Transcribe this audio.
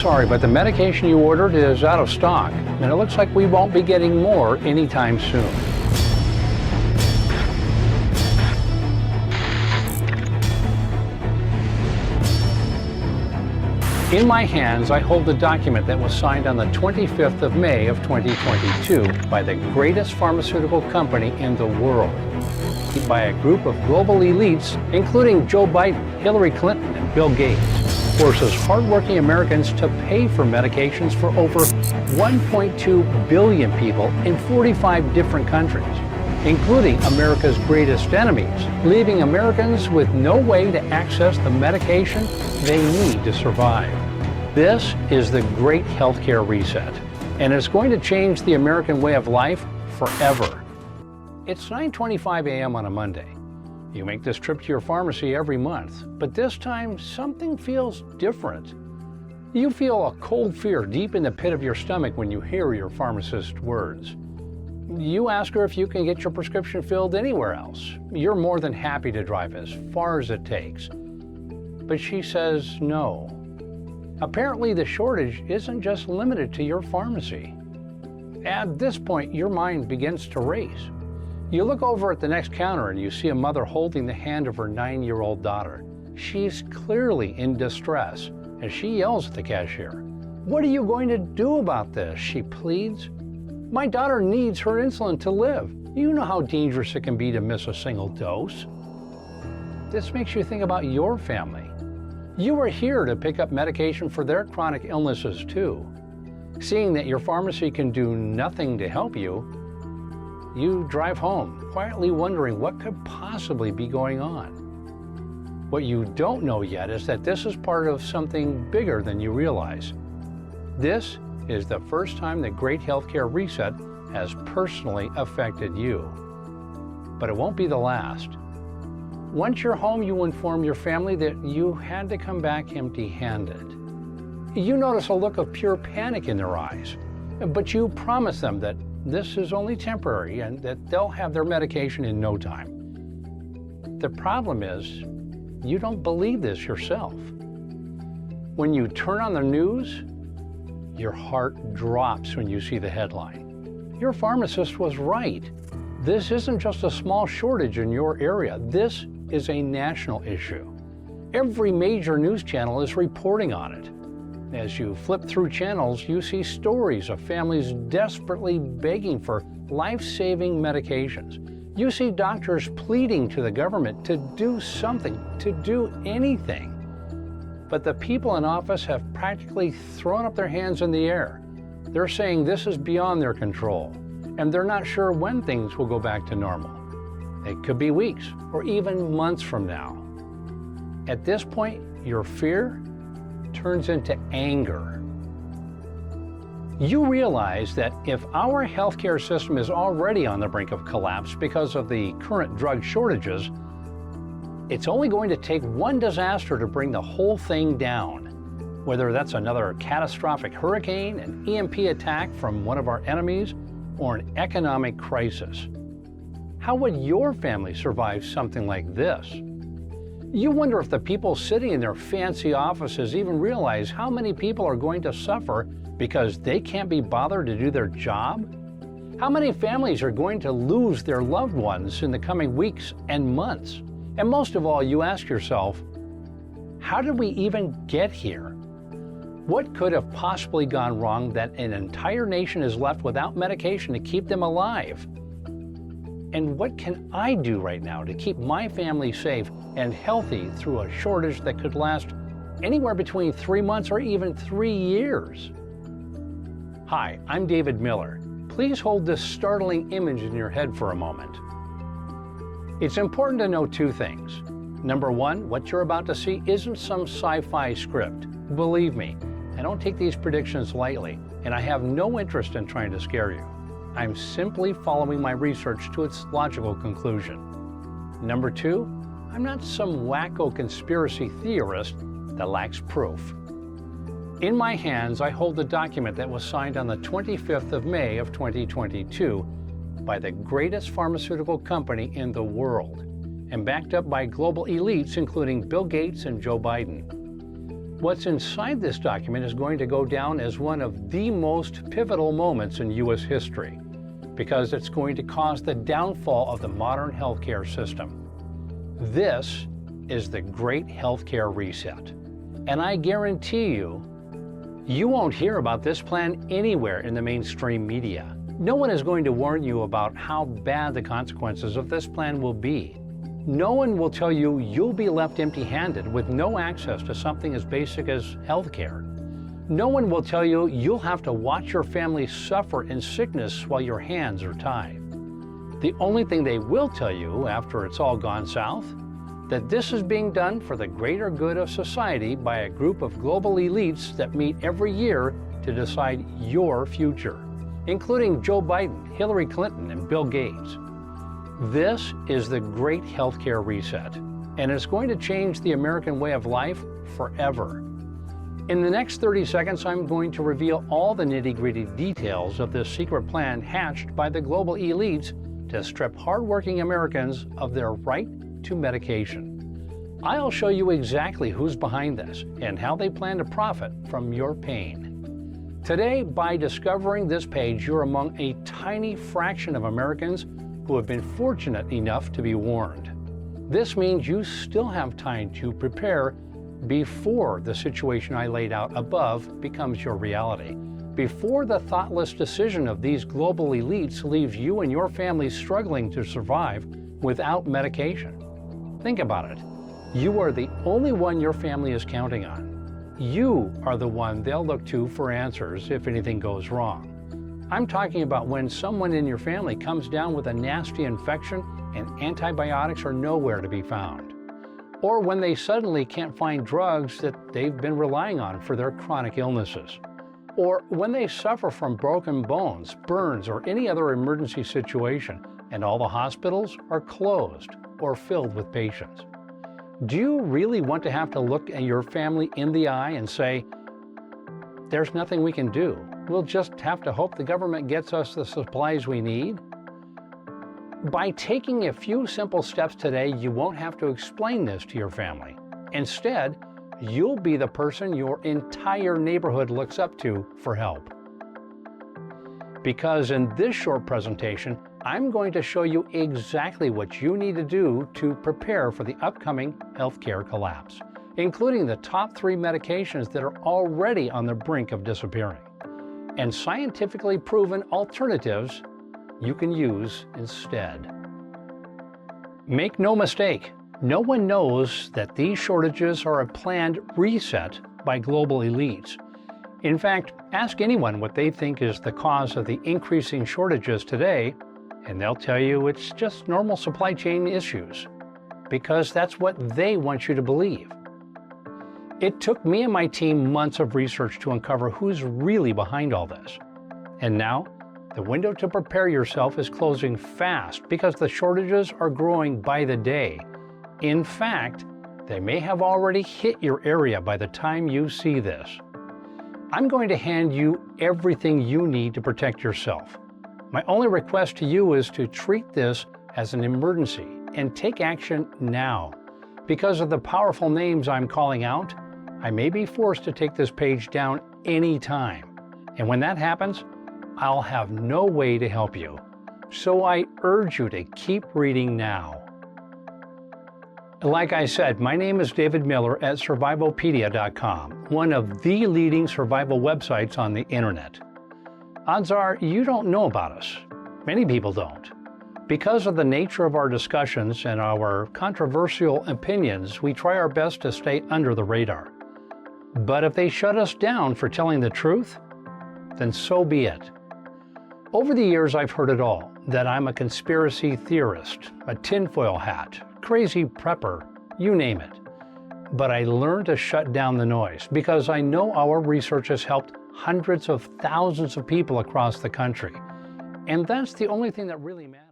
Sorry, but the medication you ordered is out of stock, and it looks like we won't be getting more anytime soon. In my hands, I hold the document that was signed on the 25th of May of 2022 by the greatest pharmaceutical company in the world, by a group of global elites, including Joe Biden, Hillary Clinton, and Bill Gates, forces hardworking Americans to pay for medications for over 1.2 billion people in 45 different countries, including America's greatest enemies, leaving Americans with no way to access the medication they need to survive. This is the Great Healthcare Reset, and it's going to change the American way of life forever. It's 9:25 a.m. on a Monday. You make this trip to your pharmacy every month, but this time something feels different. You feel a cold fear deep in the pit of your stomach when you hear your pharmacist's words. You ask her if you can get your prescription filled anywhere else. You're more than happy to drive as far as it takes. But she says no. Apparently the shortage isn't just limited to your pharmacy. At this point, your mind begins to race. You look over at the next counter and you see a mother holding the hand of her 9-year-old daughter. She's clearly in distress as she yells at the cashier. "What are you going to do about this?" she pleads. "My daughter needs her insulin to live. You know how dangerous it can be to miss a single dose." This makes you think about your family. You were here to pick up medication for their chronic illnesses too. Seeing that your pharmacy can do nothing to help you, you drive home, quietly wondering what could possibly be going on. What you don't know yet is that this is part of something bigger than you realize. This is the first time the Great Healthcare Reset has personally affected you. But it won't be the last. Once you're home, you inform your family that you had to come back empty-handed. You notice a look of pure panic in their eyes, but you promise them that this is only temporary and that they'll have their medication in no time. The problem is, you don't believe this yourself. When you turn on the news, your heart drops when you see the headline. Your pharmacist was right. This isn't just a small shortage in your area. This is a national issue. Every major news channel is reporting on it. As you flip through channels, you see stories of families desperately begging for life-saving medications. You see doctors pleading to the government to do something, to do anything. But the people in office have practically thrown up their hands in the air. They're saying this is beyond their control, and they're not sure when things will go back to normal. It could be weeks or even months from now. At this point, your fear turns into anger. You realize that if our healthcare system is already on the brink of collapse because of the current drug shortages, it's only going to take one disaster to bring the whole thing down. Whether that's another catastrophic hurricane, an EMP attack from one of our enemies, or an economic crisis. How would your family survive something like this? You wonder if the people sitting in their fancy offices even realize how many people are going to suffer because they can't be bothered to do their job? How many families are going to lose their loved ones in the coming weeks and months? And most of all, you ask yourself, how did we even get here? What could have possibly gone wrong that an entire nation is left without medication to keep them alive? And what can I do right now to keep my family safe and healthy through a shortage that could last anywhere between 3 months or even 3 years? Hi, I'm David Miller. Please hold this startling image in your head for a moment. It's important to know two things. Number one, what you're about to see isn't some sci-fi script. Believe me, I don't take these predictions lightly, and I have no interest in trying to scare you. I'm simply following my research to its logical conclusion. Number two, I'm not some wacko conspiracy theorist that lacks proof. In my hands, I hold the document that was signed on the 25th of May of 2022 by the greatest pharmaceutical company in the world, and backed up by global elites including Bill Gates and Joe Biden. What's inside this document is going to go down as one of the most pivotal moments in U.S. history, because it's going to cause the downfall of the modern healthcare system. This is the Great Healthcare Reset. And I guarantee you, you won't hear about this plan anywhere in the mainstream media. No one is going to warn you about how bad the consequences of this plan will be. No one will tell you you'll be left empty-handed with no access to something as basic as healthcare. No one will tell you you'll have to watch your family suffer in sickness while your hands are tied. The only thing they will tell you after it's all gone south, that this is being done for the greater good of society by a group of global elites that meet every year to decide your future, including Joe Biden, Hillary Clinton, and Bill Gates. This is the Great Healthcare Reset, and it's going to change the American way of life forever. In the next 30 seconds, I'm going to reveal all the nitty-gritty details of this secret plan hatched by the global elites to strip hardworking Americans of their right to medication. I'll show you exactly who's behind this and how they plan to profit from your pain. Today, by discovering this page, you're among a tiny fraction of Americans who have been fortunate enough to be warned. This means you still have time to prepare before the situation I laid out above becomes your reality, before the thoughtless decision of these global elites leaves you and your family struggling to survive without medication. Think about it. You are the only one your family is counting on. You are the one they'll look to for answers if anything goes wrong. I'm talking about when someone in your family comes down with a nasty infection and antibiotics are nowhere to be found. Or when they suddenly can't find drugs that they've been relying on for their chronic illnesses. Or when they suffer from broken bones, burns, or any other emergency situation, and all the hospitals are closed or filled with patients. Do you really want to have to look at your family in the eye and say, "There's nothing we can do. We'll just have to hope the government gets us the supplies we need"? By taking a few simple steps today, you won't have to explain this to your family. Instead, you'll be the person your entire neighborhood looks up to for help. Because in this short presentation, I'm going to show you exactly what you need to do to prepare for the upcoming healthcare collapse, including the top 3 medications that are already on the brink of disappearing, and scientifically proven alternatives you can use instead. Make no mistake, no one knows that these shortages are a planned reset by global elites. In fact, ask anyone what they think is the cause of the increasing shortages today, and they'll tell you it's just normal supply chain issues, because that's what they want you to believe. It took me and my team months of research to uncover who's really behind all this. And now, the window to prepare yourself is closing fast because the shortages are growing by the day. In fact, they may have already hit your area by the time you see this. I'm going to hand you everything you need to protect yourself. My only request to you is to treat this as an emergency and take action now. Because of the powerful names I'm calling out, I may be forced to take this page down anytime. And when that happens, I'll have no way to help you. So I urge you to keep reading now. Like I said, my name is David Miller at Survivalpedia.com, one of the leading survival websites on the internet. Odds are you don't know about us. Many people don't. Because of the nature of our discussions and our controversial opinions, we try our best to stay under the radar. But if they shut us down for telling the truth, then so be it. Over the years, I've heard it all, that I'm a conspiracy theorist, a tinfoil hat, crazy prepper, you name it. But I learned to shut down the noise because I know our research has helped hundreds of thousands of people across the country. And that's the only thing that really matters.